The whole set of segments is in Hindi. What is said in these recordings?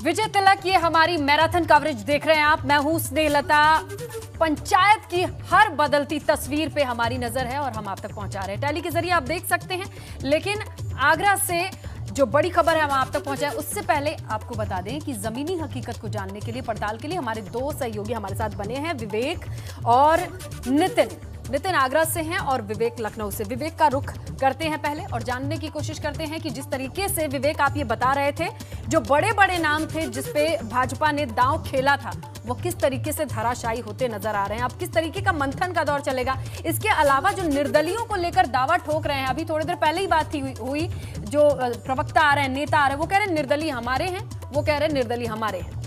विजय तिलक, ये हमारी मैराथन कवरेज देख रहे हैं आप। मैं हूं स्नेहलता। पंचायत की हर बदलती तस्वीर पे हमारी नजर है और हम आप तक पहुंचा रहे हैं। टैली के जरिए आप देख सकते हैं। लेकिन आगरा से जो बड़ी खबर है हम आप तक पहुंचाए, उससे पहले आपको बता दें कि जमीनी हकीकत को जानने के लिए, पड़ताल के लिए हमारे दो सहयोगी हमारे साथ बने हैं, विवेक और नितिन। नितिन आगरा से हैं और विवेक लखनऊ से। विवेक का रुख करते हैं पहले और जानने की कोशिश करते हैं कि जिस तरीके से विवेक आप ये बता रहे थे, जो बड़े बड़े नाम थे जिसपे भाजपा ने दांव खेला था, वो किस तरीके से धराशायी होते नजर आ रहे हैं। अब किस तरीके का मंथन का दौर चलेगा। इसके अलावा जो निर्दलियों को लेकर दावा ठोक रहे हैं, अभी थोड़ी देर पहले ही बात हुई, जो प्रवक्ता आ रहे हैं, नेता आ रहे हैं, वो कह रहे हैं निर्दलीय हमारे हैं, वो कह रहे हैं निर्दलीय हमारे हैं।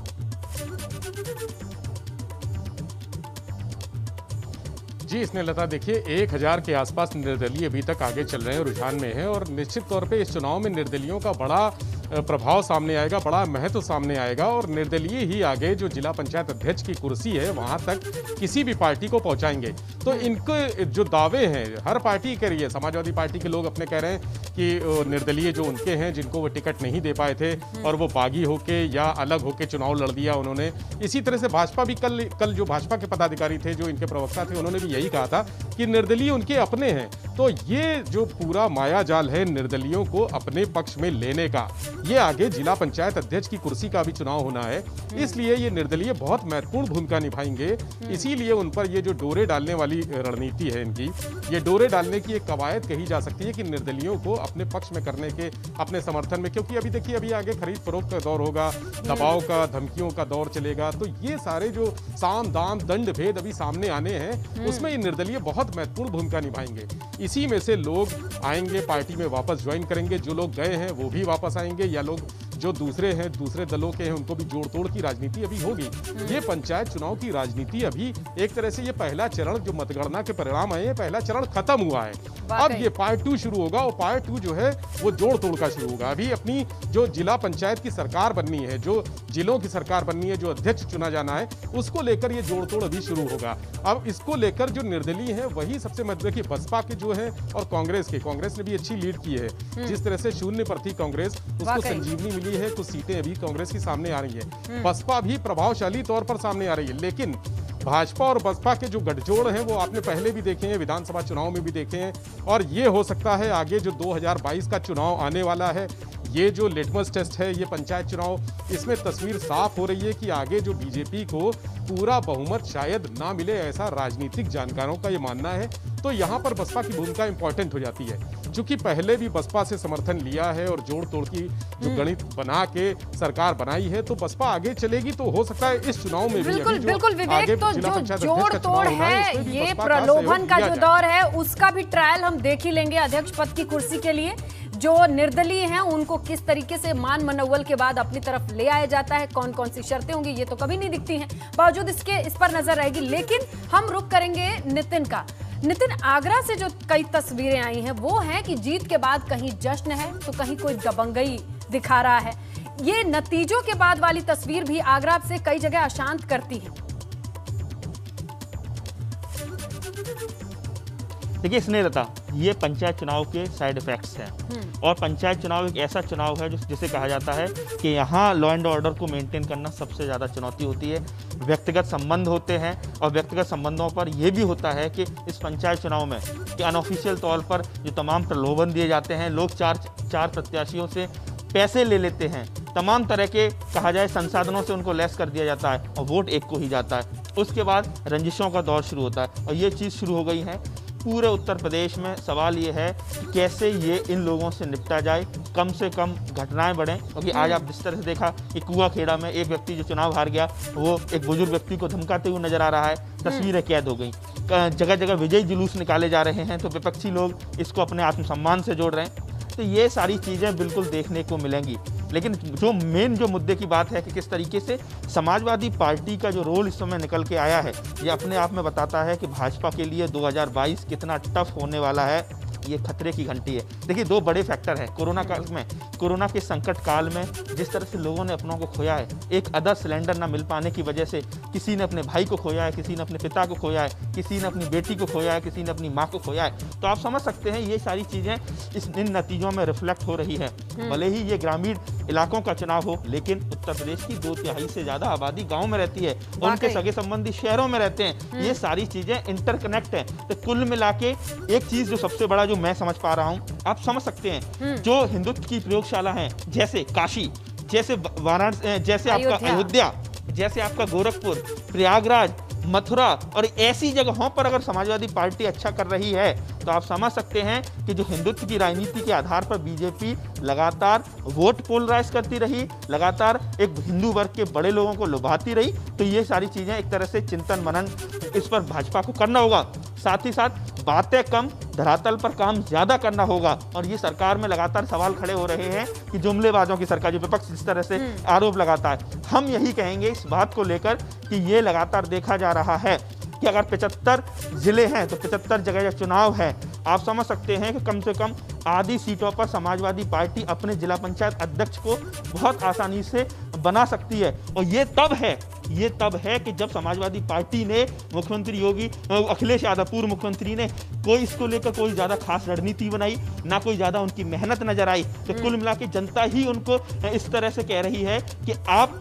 जी स्नेहलता, देखिए 1000 के आसपास निर्दलीय अभी तक आगे चल रहे हैं, रुझान में है और निश्चित तौर पे इस चुनाव में निर्दलियों का बड़ा प्रभाव सामने आएगा, बड़ा महत्व सामने आएगा और निर्दलीय ही आगे जो जिला पंचायत अध्यक्ष की कुर्सी है वहां तक किसी भी पार्टी को पहुंचाएंगे। तो इनके जो दावे हैं हर पार्टी कह रही है, समाजवादी पार्टी के लोग अपने कह रहे हैं कि निर्दलीय जो उनके हैं जिनको वो टिकट नहीं दे पाए थे और वो बागी होके या अलग होके चुनाव लड़ दिया उन्होंने। इसी तरह से भाजपा भी कल जो भाजपा के पदाधिकारी थे, जो इनके प्रवक्ता थे, उन्होंने भी यही कहा था कि निर्दलीय उनके अपने हैं। तो ये जो पूरा मायाजाल है निर्दलियों को अपने पक्ष में लेने का, ये आगे जिला पंचायत अध्यक्ष की कुर्सी का भी चुनाव होना है, इसलिए ये निर्दलीय बहुत महत्वपूर्ण भूमिका निभाएंगे। इसीलिए उन पर ये जो डोरे डालने वाली रणनीति है इनकी, ये डोरे डालने की एक कवायद कही जा सकती है कि निर्दलियों को अपने पक्ष में करने के, अपने समर्थन में, क्योंकि अभी देखिए अभी आगे खरीद फरोख्त का दौर होगा, दबाव का, धमकियों का दौर चलेगा। तो ये सारे जो साम दाम दंड भेद अभी सामने आने हैं, उसमें ये निर्दलीय बहुत महत्वपूर्ण भूमिका निभाएंगे। इसी में से लोग आएंगे, पार्टी में वापस ज्वाइन करेंगे, जो लोग गए हैं वो भी वापस आएंगे, या लोग जो दूसरे हैं, दूसरे दलों के हैं, उनको भी जोड़ तोड़ की राजनीति अभी होगी। ये पंचायत चुनाव की राजनीति अभी एक तरह से ये पहला चरण जो मतगणना के परिणाम आए, पहला चरण खत्म हुआ है। अब ये पार्ट 2 शुरू होगा और पार्ट 2 जो है वो जोड़ तोड़ का शुरू होगा। अभी अपनी जो जिला पंचायत की सरकार बननी है, जो जिलों की सरकार बननी है, जो अध्यक्ष चुना जाना है, उसको लेकर ये जोड़ तोड़ अभी शुरू होगा। अब इसको लेकर जो निर्दलीय है वही सबसे महत्व की बसपा के जो है और कांग्रेस ने भी अच्छी लीड की है। जिस तरह से शून्य पर थी कांग्रेस, उसको संजीवनी मिली है, कुछ सीटें अभी कांग्रेस की सामने आ रही है। बसपा भी प्रभावशाली तौर पर सामने आ रही है, लेकिन भाजपा और बसपा के जो गठजोड़ हैं वो आपने पहले भी देखे हैं, विधानसभा चुनाव में भी देखे हैं और ये हो सकता है आगे जो 2022 का चुनाव आने वाला है, ये जो लिटमस टेस्ट है, ये पंचायत चुनाव, इसमें तस्वीर साफ हो रही है कि आगे जो बीजेपी को पूरा बहुमत शायद ना मिले, ऐसा राजनीतिक जानकारों का ये मानना है। तो यहाँ पर बसपा की भूमिका इंपॉर्टेंट हो जाती है, क्योंकि पहले भी बसपा से समर्थन लिया है और जोड़ तोड़ की जो गणित बना के सरकार बनाई है, तो बसपा आगे चलेगी। तो हो सकता है इस चुनाव में बिल्कुल विवेक, तो जो जोड़ तोड़ है, ये प्रलोभन का जो दौर है, उसका भी ट्रायल हम देख ही लेंगे अध्यक्ष पद की कुर्सी के लिए। जो निर्दलीय हैं उनको किस तरीके से मान मनोवल के बाद अपनी तरफ ले आया जाता है, कौन कौन सी शर्तें होंगी, ये तो कभी नहीं दिखती हैं, बावजूद इसके इस पर नजर रहेगी। लेकिन हम रुख करेंगे नितिन का। नितिन, आगरा से जो कई तस्वीरें आई हैं वो हैं कि जीत के बाद कहीं जश्न है तो कहीं कोई दबंगई दिखा रहा है। ये नतीजों के बाद वाली तस्वीर भी आगरा से कई जगह अशांत करती है। देखिए स्नेहलता, ये पंचायत चुनाव के साइड इफेक्ट्स हैं और पंचायत चुनाव एक ऐसा चुनाव है जिसे कहा जाता है कि यहाँ लॉ एंड ऑर्डर को मेंटेन करना सबसे ज़्यादा चुनौती होती है। व्यक्तिगत संबंध होते हैं और व्यक्तिगत संबंधों पर यह भी होता है कि इस पंचायत चुनाव में कि अनऑफिशियल तौर पर जो तमाम प्रलोभन दिए जाते हैं, लोग चार प्रत्याशियों से पैसे ले लेते हैं, तमाम तरह के कहा जाए संसाधनों से उनको लेस कर दिया जाता है और वोट एक को ही जाता है। उसके बाद रंजिशों का दौर शुरू होता है और ये चीज़ शुरू हो गई है पूरे उत्तर प्रदेश में। सवाल ये है कि कैसे ये इन लोगों से निपटा जाए, कम से कम घटनाएं बढ़ें, क्योंकि आज आप जिस तरह से देखा कि कुआखेड़ा में एक व्यक्ति जो चुनाव हार गया, वो एक बुजुर्ग व्यक्ति को धमकाते हुए नजर आ रहा है, तस्वीरें कैद हो गई। जगह जगह विजयी जुलूस निकाले जा रहे हैं, तो विपक्षी लोग इसको अपने आत्मसम्मान से जोड़ रहे हैं। तो ये सारी चीज़ें बिल्कुल देखने को मिलेंगी। लेकिन जो मेन जो मुद्दे की बात है कि किस तरीके से समाजवादी पार्टी का जो रोल इस समय निकल के आया है, ये अपने आप में बताता है कि भाजपा के लिए 2022 कितना टफ होने वाला है। ये खतरे की घंटी है। देखिए, दो बड़े फैक्टर हैं कोरोना काल में, कोरोना के संकट काल में जिस तरह से लोगों ने अपनों को खोया है, एक अदर सिलेंडर ना मिल पाने की वजह से किसी ने अपने भाई को खोया है, किसी ने अपने पिता को खोया है, किसी ने अपनी बेटी को खोया है, किसी ने अपनी माँ को खोया है। तो आप समझ सकते हैं ये सारी चीज़ें इन नतीजों में रिफ्लेक्ट हो रही है। भले ही ये ग्रामीण इलाकों का चुनाव हो, लेकिन उत्तर प्रदेश की 2/3 से ज्यादा आबादी गांव में रहती है, उनके सगे संबंधी शहरों में रहते हैं। ये सारी चीजें इंटरकनेक्ट हैं। तो कुल मिला के एक चीज जो सबसे बड़ा जो मैं समझ पा रहा हूँ, आप समझ सकते हैं, जो हिंदुत्व की प्रयोगशाला है, जैसे काशी, जैसे वाराणसी, जैसे आपका अयोध्या, जैसे आपका गोरखपुर, प्रयागराज, मथुरा, और ऐसी जगहों पर अगर समाजवादी पार्टी अच्छा कर रही है तो आप समझ सकते हैं कि जो हिंदुत्व की राजनीति के आधार पर बीजेपी लगातार वोट पोलराइज करती रही, लगातार एक हिंदू वर्ग के बड़े लोगों को लुभाती रही, तो ये सारी चीजें एक तरह से चिंतन मनन इस पर भाजपा को करना होगा। साथ ही साथ बातें कम, धरातल पर काम ज्यादा करना होगा। और ये सरकार में लगातार सवाल खड़े हो रहे हैं कि जुमलेबाजों की सरकार, जो विपक्ष जिस तरह से आरोप लगाता है, हम यही कहेंगे इस बात को लेकर कि ये लगातार देखा जा रहा है कि अगर 75 जिले हैं तो 75 जगह चुनाव है, आप समझ सकते हैं कि कम से कम आधी सीटों पर समाजवादी पार्टी अपने जिला पंचायत अध्यक्ष को बहुत आसानी से बना सकती है। और ये तब है कि जब समाजवादी पार्टी ने मुख्यमंत्री योगी अखिलेश यादव, पूर्व मुख्यमंत्री ने कोई इसको लेकर कोई ज्यादा खास रणनीति बनाई, ना कोई ज्यादा उनकी मेहनत नजर आई। तो कुल मिला के जनता ही उनको इस तरह से कह रही है कि आप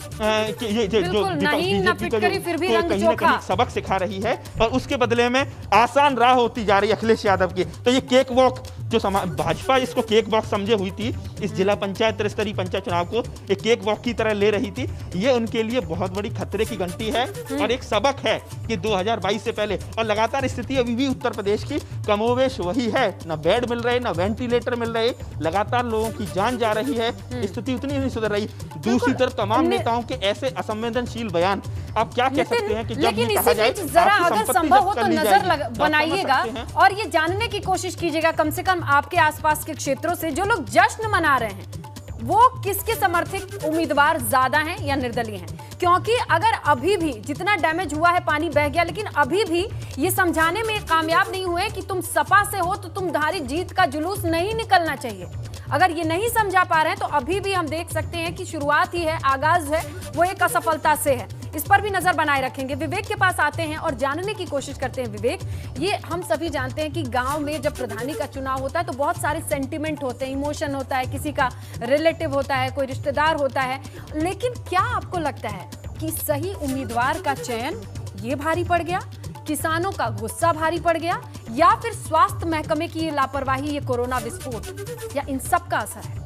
ये जो बीजेपी का कहीं ना कहीं सबक सिखा रही है, और उसके बदले में आसान राह होती जा रही है अखिलेश यादव की। तो ये केक वॉक जो भाजपा इसको केक वॉक समझे हुई थी, इस जिला पंचायत त्रिस्तरीय पंचायत चुनाव को एक केक वॉक की तरह ले रही थी, ये उनके लिए बहुत बड़ी खतरे की घंटी है और एक सबक है कि 2022 से पहले, और लगातार स्थिति अभी भी उत्तर प्रदेश की कमोवेश वही है, ना बेड मिल रहे, ना वेंटिलेटर मिल रहे, लगातार लोगों की जान जा रही है, स्थिति उतनी नहीं सुधर रही। दूसरी तरफ तमाम नेताओं के ऐसे असंवेदनशील बयान, आप क्या कह सकते हैं कि जब ये कहा जाए जरा अगर संभव हो तो नजर बनाइएगा और ये जानने की कोशिश कीजिएगा, कम से कम आपके आसपास के क्षेत्रों से जो लोग जश्न मना रहे हैं वो किसके समर्थित उम्मीदवार ज्यादा हैं या निर्दलीय हैं। क्योंकि अगर अभी भी जितना डैमेज हुआ है, पानी बह गया, लेकिन अभी भी ये समझाने में कामयाब नहीं हुए कि तुम सपा से हो तो तुम धारी जीत का जुलूस नहीं निकलना चाहिए। अगर ये नहीं समझा पा रहे हैं तो अभी भी हम देख सकते हैं कि शुरुआत ही है, आगाज है, वो एक असफलता से है। इस पर भी नजर बनाए रखेंगे। विवेक के पास आते हैं और जानने की कोशिश करते हैं। विवेक, ये हम सभी जानते हैं कि गांव में जब प्रधानी का चुनाव होता है तो बहुत सारे सेंटिमेंट होते हैं, इमोशन होता है, किसी का रिलेटिव होता है, कोई रिश्तेदार होता है, लेकिन क्या आपको लगता है कि सही उम्मीदवार का चयन ये भारी पड़ गया, किसानों का गुस्सा भारी पड़ गया, या फिर स्वास्थ्य महकमे की लापरवाही, ये कोरोना विस्फोट, या इन सब का असर है?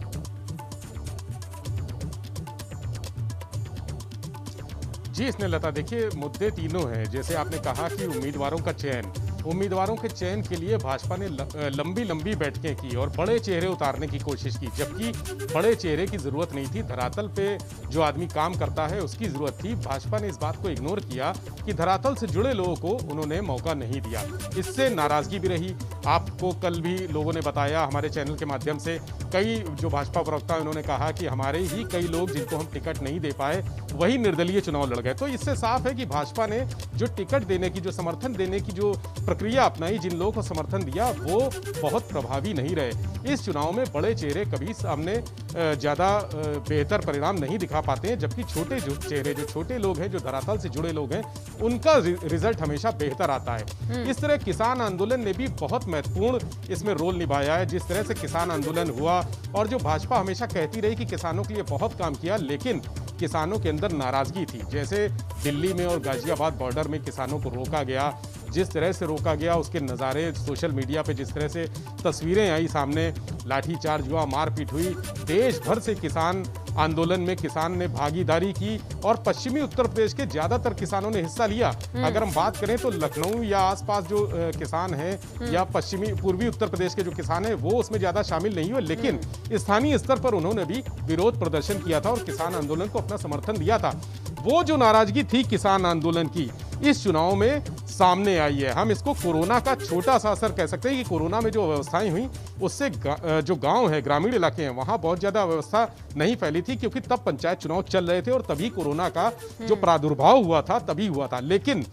जी स्नेहलता, देखिए मुद्दे तीनों हैं। जैसे आपने कहा कि उम्मीदवारों के चयन के लिए भाजपा ने लंबी लंबी बैठकें की और बड़े चेहरे उतारने की कोशिश की, जबकि बड़े चेहरे की जरूरत नहीं थी। धरातल पे जो आदमी काम करता है उसकी जरूरत थी। भाजपा ने इस बात को इग्नोर किया कि धरातल से जुड़े लोगों को उन्होंने मौका नहीं दिया। इससे नाराजगी भी रही। आपको कल भी लोगों ने बताया हमारे चैनल के माध्यम से, कई जो भाजपा प्रवक्ता उन्होंने कहा कि हमारे ही कई लोग जिनको हम टिकट नहीं दे पाए वही निर्दलीय चुनाव लड़ गए। तो इससे साफ है कि भाजपा ने जो टिकट देने की, जो समर्थन देने की जो प्रक्रिया अपनाई, जिन लोगों को समर्थन दिया, वो बहुत प्रभावी नहीं रहे। इस चुनाव में बड़े चेहरे कभी सामने ज्यादा बेहतर परिणाम नहीं दिखा पाते हैं, जबकि छोटे जो चेहरे, जो छोटे लोग हैं, जो धरातल से जुड़े लोग हैं, उनका रिजल्ट हमेशा बेहतर आता है। इस तरह किसान आंदोलन ने भी बहुत महत्वपूर्ण इसमें रोल निभाया है। जिस तरह से किसान आंदोलन हुआ और जो भाजपा हमेशा कहती रही कि किसानों के लिए बहुत काम किया, लेकिन किसानों के अंदर नाराजगी थी। जैसे दिल्ली में और गाजियाबाद बॉर्डर में किसानों को रोका गया, जिस तरह से रोका गया उसके नज़ारे सोशल मीडिया पे जिस तरह से तस्वीरें आई सामने, लाठीचार्ज हुआ, मारपीट हुई, देश भर से किसान आंदोलन में किसान ने भागीदारी की और पश्चिमी उत्तर प्रदेश के ज़्यादातर किसानों ने हिस्सा लिया। अगर हम बात करें तो लखनऊ या आसपास जो किसान हैं या पश्चिमी पूर्वी उत्तर प्रदेश के जो किसान हैं वो उसमें ज़्यादा शामिल नहीं हुए, लेकिन स्थानीय स्तर पर उन्होंने भी विरोध प्रदर्शन किया था और किसान आंदोलन को अपना समर्थन दिया था। वो जो नाराजगी थी किसान आंदोलन की, इस चुनाव में सामने आई है। हम इसको कोरोना का छोटा सा असर कह सकते हैं कि कोरोना में जो व्यवस्थाएं हुई उससे जो गांव है, ग्रामीण इलाके हैं, वहां बहुत ज्यादा व्यवस्था नहीं फैली थी, क्योंकि तब पंचायत चुनाव चल रहे थे और तभी कोरोना का जो प्रादुर्भाव हुआ था तभी हुआ था। लेकिन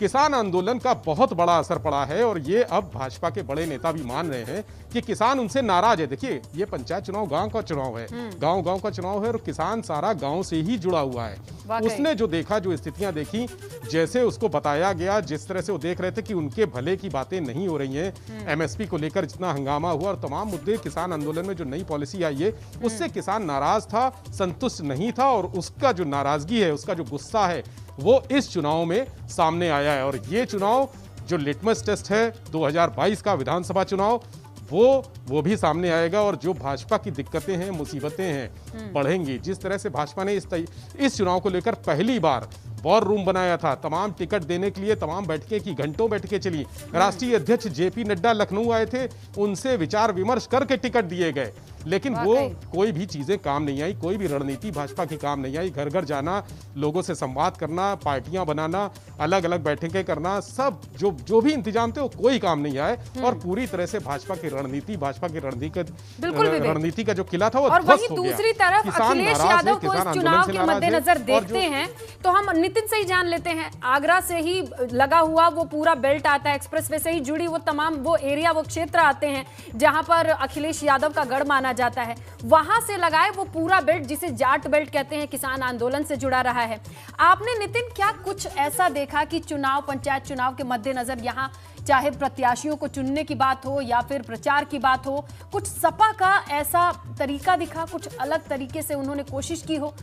किसान आंदोलन का बहुत बड़ा असर पड़ा है और ये अब भाजपा के बड़े नेता भी मान रहे हैं कि किसान उनसे नाराज है। देखिए, ये पंचायत चुनाव गांव का चुनाव है, गांव का चुनाव है और किसान सारा गांव से ही जुड़ा हुआ है। वाकई। उसने जो देखा, जो स्थितियां देखी, जैसे उसको बताया गया, जिस तरह से वो देख रहे थे कि उनके भले की बातें नहीं हो रही हैं, एमएसपी को लेकर जितना हंगामा हुआ और तमाम मुद्दे, किसान आंदोलन में जो नई पॉलिसी आई है उससे किसान नाराज था, संतुष्ट नहीं था, और उसका जो नाराजगी है, उसका जो गुस्सा है, वो इस चुनाव में सामने आया है। और ये चुनाव जो लिटमस टेस्ट है 2022 का विधानसभा चुनाव, वो भी सामने आएगा। और जो भाजपा की दिक्कतें हैं, मुसीबतें हैं, बढ़ेंगी। जिस तरह से भाजपा ने इस चुनाव को लेकर पहली बार वॉर रूम बनाया था, तमाम टिकट देने के लिए तमाम बैठकें की, घंटों बैठकें चली। राष्ट्रीय अध्यक्ष जेपी नड्डा लखनऊ आए थे, उनसे विचार विमर्श करके टिकट दिए गए, लेकिन वो कोई भी चीजें काम नहीं आई, कोई भी रणनीति भाजपा की काम नहीं आई। घर घर जाना, लोगों से संवाद करना, पार्टियां बनाना, अलग अलग बैठकें करना, सब जो भी इंतजाम थे वो कोई काम नहीं आए। और पूरी तरह से भाजपा की रणनीति, रणनीति का जो किला था वो और ध्वस्त वहीं हो गया। दूसरी तरफ अखिलेश यादव को इस चुनाव के मद्देनजर देखते हैं तो हम नितिन से ही जान लेते हैं। आगरा से ही लगा हुआ वो पूरा बेल्ट आता है, एक्सप्रेसवे से ही जुड़ी वो तमाम वो एरिया, वो क्षेत्र आते हैं जहां पर अखिलेश यादव का गढ़ माना जाता है। वहां से लगाए वो पूरा बेल्ट, जिसे जाट बेल्ट कहते हैं, किसान आंदोलन से जुड़ा रहा है। आपने नितिन क्या कुछ ऐसा देखा कि चुनाव, पंचायत चुनाव के मद्देनजर यहाँ चाहे प्रत्याशियों को चुनने की बात हो या फिर प्रचार की बात हो, कुछ सपा का ऐसा तरीका दिखा, कुछ अलग तरीके से उन्होंने कोशिश की हो?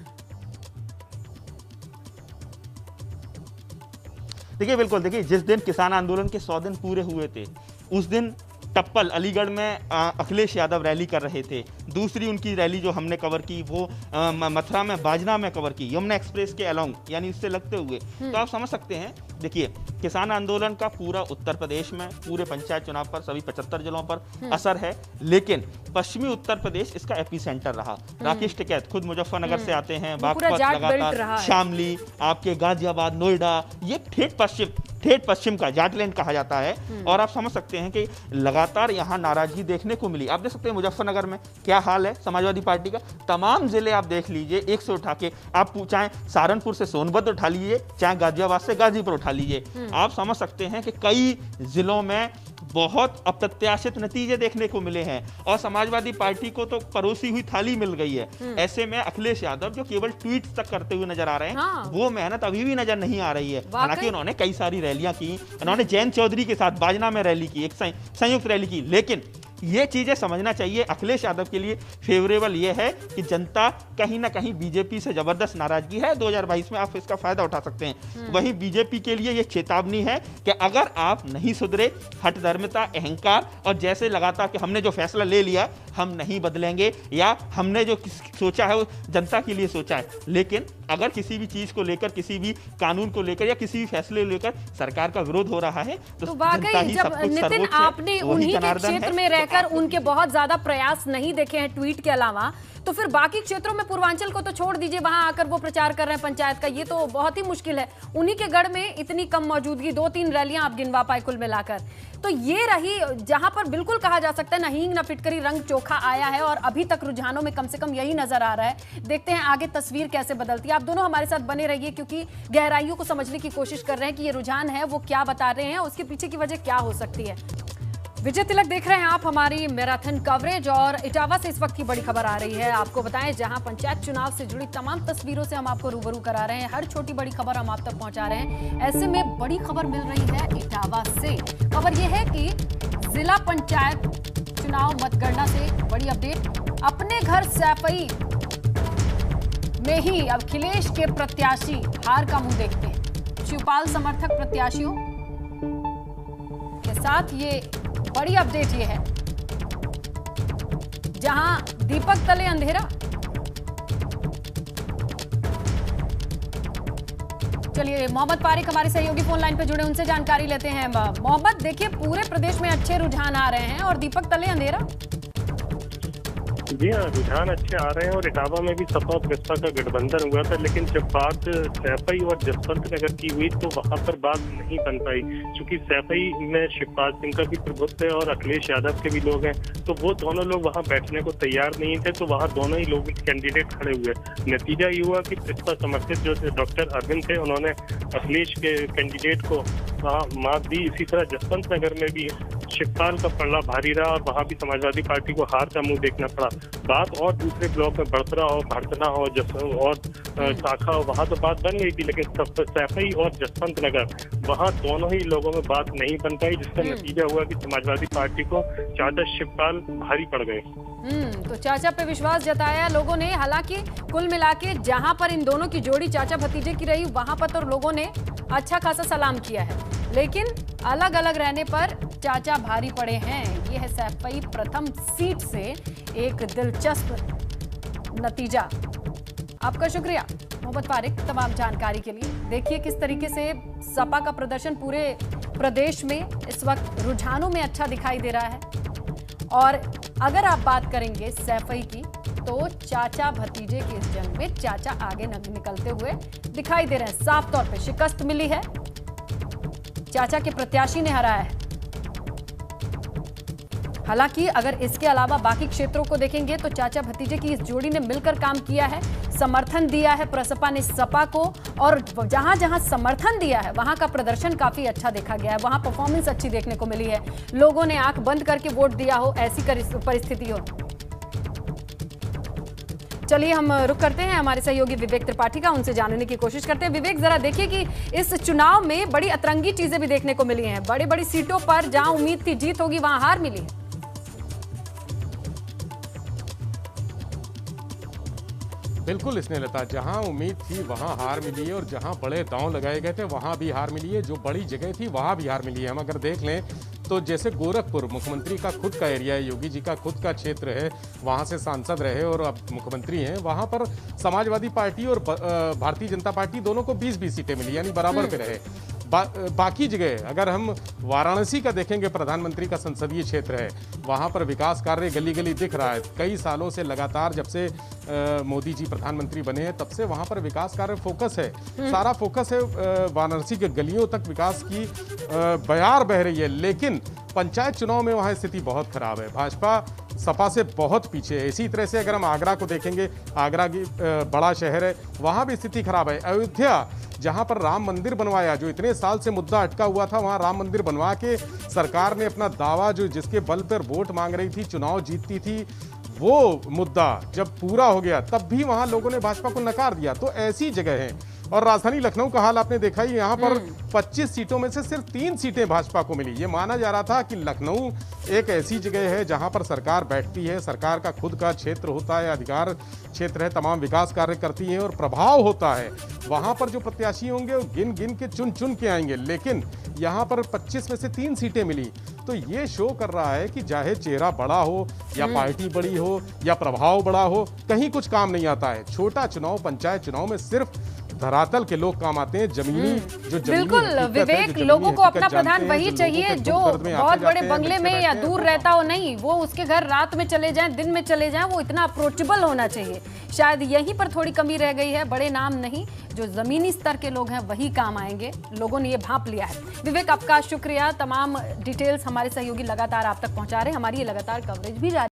देखिए, बिल्कुल, देखिए, जिस दिन किसान आंदोलन के 100 दिन पूरे हुए थे, उस दिन टप्पल अलीगढ़ में अखिलेश यादव रैली कर रहे थे। दूसरी उनकी रैली जो हमने कवर की वो मथुरा में, बाजना में कवर की, यमुना एक्सप्रेस के अलोंग, यानी इससे लगते हुए। तो आप समझ सकते हैं, देखिए, किसान आंदोलन का पूरा उत्तर प्रदेश में, पूरे पंचायत चुनाव पर, सभी 75 जिलों पर असर है, लेकिन पश्चिमी उत्तर प्रदेश इसका एपीसेंटर रहा। राकेश टिकैत खुद मुजफ्फरनगर से आते हैं, बागपत, लगातार शामली, आपके गाजियाबाद, नोएडा, ये ठेठ पश्चिम का जाटलैंड कहा जाता है। और आप समझ सकते हैं कि लगातार यहाँ नाराजगी देखने को मिली। आप देख सकते हैं मुजफ्फरनगर में क्या हाल है समाजवादी पार्टी का। तमाम जिले आप देख लीजिए, एक से उठा के, आप चाहे सहारनपुर से सोनभद्र उठा लीजिए, चाहे गाजियाबाद से गाजीपुर उठा लीजिए, आप समझ सकते हैं कि कई जिलों में बहुत अप्रत्याशित नतीजे देखने को मिले हैं और समाजवादी पार्टी को तो परोसी हुई थाली मिल गई है। ऐसे में अखिलेश यादव जो केवल ट्वीट तक करते हुए नजर आ रहे हैं, वो मेहनत अभी भी नजर नहीं आ रही है। हालांकि उन्होंने कई सारी रैलियां की, उन्होंने जयंत चौधरी के साथ बाजना में रैली की, एक संयुक्त रैली की, लेकिन ये चीजें समझना चाहिए अखिलेश यादव के लिए फेवरेबल ये है कि जनता कहीं ना कहीं बीजेपी से जबरदस्त नाराजगी है। 2022 में आप इसका फायदा उठा सकते हैं। वहीं बीजेपी के लिए ये चेतावनी है कि अगर आप नहीं सुधरे, हठधर्मिता, अहंकार और जैसे लगातार कि हमने जो फैसला ले लिया हम नहीं बदलेंगे, या हमने जो सोचा है वो जनता के लिए सोचा है, लेकिन अगर किसी भी चीज को लेकर, किसी भी कानून को लेकर या किसी भी फैसले लेकर सरकार का विरोध हो रहा है तो वाकई जब नितिन आपने उन्हीं के क्षेत्र में रहकर उनके बहुत ज्यादा प्रयास नहीं देखे हैं ट्वीट के अलावा, तो फिर बाकी क्षेत्रों में, पूर्वांचल को तो छोड़ दीजिए, वहां आकर वो प्रचार कर रहे हैं पंचायत का, ये तो बहुत ही मुश्किल है। उन्हीं के गढ़ में इतनी कम मौजूदगी, 2-3 रैलियां आप गिनवा पाए कुल मिलाकर, तो ये रही जहां पर बिल्कुल कहा जा सकता है ना हींग ना फिटकरी, रंग चोखा आया है और अभी तक रुझानों में कम से कम यही नजर आ रहा है। देखते हैं आगे तस्वीर कैसे बदलती है। आप दोनों हमारे साथ बने रहिए क्योंकि गहराइयों को समझने की कोशिश कर रहे हैं कि ये रुझान है वो क्या बता रहे हैं, उसके पीछे की वजह क्या हो सकती है। विजय तिलक देख रहे हैं आप हमारी मैराथन कवरेज और इटावा से इस वक्त की बड़ी खबर आ रही है। आपको बताएं जहां पंचायत चुनाव से जुड़ी तमाम तस्वीरों से हम आपको रूबरू करा रहे हैं, हर छोटी बड़ी खबर हम आप तक पहुंचा रहे हैं। ऐसे में बड़ी खबर मिल रही है इटावा से। खबर यह है कि जिला पंचायत चुनाव मतगणना से बड़ी अपडेट। अपने घर सैफई में ही अखिलेश के प्रत्याशी हार का मुंह देखते हैं। शिवपाल समर्थक प्रत्याशियों के साथ ये बड़ी अपडेट ये है, जहां दीपक तले अंधेरा। चलिए मोहम्मद पारिक हमारे सहयोगी फोन लाइन पे जुड़े, उनसे जानकारी लेते हैं। मोहम्मद, देखिए पूरे प्रदेश में अच्छे रुझान आ रहे हैं और दीपक तले अंधेरा। जी हाँ, रुझान अच्छे आ रहे हैं और इटावा में भी सपा बसपा का गठबंधन हुआ था, लेकिन जब बात सैफई और जसवंत नगर की हुई तो वहाँ पर बात नहीं बन पाई, क्योंकि सैफई में शिवपाल सिंह का भी प्रभुत्व है और अखिलेश यादव के भी लोग हैं, तो वो दोनों लोग वहाँ बैठने को तैयार नहीं थे, तो वहाँ दोनों ही लोग कैंडिडेट खड़े हुए। नतीजा ये हुआ कि बसपा समर्थित जो डॉक्टर अरविंद थे उन्होंने अखिलेश के कैंडिडेट को वहाँ मात दी। इसी तरह जसवंत नगर में भी शिवपाल का पलड़ा भारी रहा और वहाँ भी समाजवादी पार्टी को हार का मुंह देखना पड़ा। बात और दूसरे ब्लॉक में बड़सरा हो, भड़तना हो, और शाखा हो, वहाँ तो बात बन गई थी, लेकिन सैफई और जसवंत नगर वहाँ दोनों ही लोगों में बात नहीं बन पाई, जिसका नतीजा हुआ कि समाजवादी पार्टी को चाचा शिवपाल भारी पड़ गए। तो चाचा पे विश्वास जताया लोगों ने। हालांकि कुल मिला के जहां पर इन दोनों की जोड़ी चाचा भतीजे की रही, वहां पर तो लोगों ने अच्छा खासा सलाम किया है, लेकिन अलग अलग रहने पर चाचा भारी पड़े हैं। ये है सैफई प्रथम सीट से एक दिलचस्प नतीजा। आपका शुक्रिया मोहम्मद फारिक तमाम जानकारी के लिए। देखिए किस तरीके से सपा का प्रदर्शन पूरे प्रदेश में इस वक्त रुझानों में अच्छा दिखाई दे रहा है। और अगर आप बात करेंगे सैफई की, तो चाचा भतीजे के इस जंग में चाचा आगे निकलते हुए दिखाई दे रहे हैं। साफ तौर पे शिकस्त मिली है, चाचा के प्रत्याशी ने हराया है। हालांकि अगर इसके अलावा बाकी क्षेत्रों को देखेंगे तो चाचा भतीजे की इस जोड़ी ने मिलकर काम किया है, समर्थन दिया है प्रसपा ने सपा को, और जहां जहां समर्थन दिया है वहां का प्रदर्शन काफी अच्छा देखा गया है, वहां परफॉर्मेंस अच्छी देखने को मिली है। लोगों ने आंख बंद करके वोट दिया हो, ऐसी परिस्थिति हो। चलिए हम रुक करते हैं हमारे सहयोगी विवेक त्रिपाठी का, उनसे जानने की कोशिश करते हैं। विवेक, जरा देखिए कि इस चुनाव में बड़ी अतरंगी चीजें भी देखने को मिली हैं। बड़ी बड़ी सीटों पर जहां उम्मीद थी जीत होगी, वहां हार मिली है। बिल्कुल स्नेहलता, जहां उम्मीद थी वहां हार मिली है, और जहां बड़े दांव लगाए गए थे वहां भी हार मिली है। जो बड़ी जगह थी वहां भी हार मिली है। हम अगर देख लें तो जैसे गोरखपुर मुख्यमंत्री का खुद का एरिया है, योगी जी का खुद का क्षेत्र है, वहां से सांसद रहे और अब मुख्यमंत्री हैं। वहां पर समाजवादी पार्टी और भारतीय जनता पार्टी दोनों को 20-20 सीटें मिली, यानी बराबर पे रहे। बाकी जगह अगर हम वाराणसी का देखेंगे, प्रधानमंत्री का संसदीय क्षेत्र है, वहां पर विकास कार्य गली गली दिख रहा है। कई सालों से लगातार, जब से मोदी जी प्रधानमंत्री बने हैं तब से वहां पर विकास कार्य फोकस है, सारा फोकस है वाराणसी के गलियों तक विकास की बयार बह रही है। लेकिन पंचायत चुनाव में वहां स्थिति बहुत खराब है, भाजपा सपा से बहुत पीछे है। इसी तरह से अगर हम आगरा को देखेंगे, आगरा की बड़ा शहर है, वहां भी स्थिति खराब है। अयोध्या, जहां पर राम मंदिर बनवाया, जो इतने साल से मुद्दा अटका हुआ था, वहां राम मंदिर बनवा के सरकार ने अपना दावा, जो जिसके बल पर वोट मांग रही थी, चुनाव जीतती थी, वो मुद्दा जब पूरा हो गया तब भी वहां लोगों ने भाजपा को नकार दिया। तो ऐसी जगह है। और राजधानी लखनऊ का हाल आपने देखा ही, यहाँ पर 25 सीटों में से सिर्फ 3 सीटें भाजपा को मिली। ये माना जा रहा था कि लखनऊ एक ऐसी जगह है जहां पर सरकार बैठती है, सरकार का खुद का क्षेत्र होता है, अधिकार क्षेत्र है, तमाम विकास कार्य करती है और प्रभाव होता है। वहां पर जो प्रत्याशी होंगे वो गिन गिन के चुन चुन के आएंगे, लेकिन यहाँ पर 25 में से 3 सीटें मिली। तो ये शो कर रहा है कि चाहे चेहरा बड़ा हो या पार्टी बड़ी हो या प्रभाव बड़ा हो, कहीं कुछ काम नहीं आता है। छोटा चुनाव, पंचायत चुनाव में सिर्फ धरातल के लोग काम आते हैं, जमीनी जो बिल्कुल विवेक, लोगों को अपना प्रधान वही चाहिए जो बहुत बड़े बंगले में या दूर रहता हो, नहीं वो उसके घर रात में चले जाएं, दिन में चले जाएं, वो इतना अप्रोचेबल होना चाहिए। शायद यहीं पर थोड़ी कमी रह गई है। बड़े नाम नहीं, जो जमीनी स्तर के लोग हैं वही काम आएंगे। लोगों ने ये भांप लिया है। विवेक, आपका शुक्रिया। तमाम डिटेल्स हमारे सहयोगी लगातार आप तक पहुंचा रहे हैं। हमारी ये लगातार कवरेज भी जारी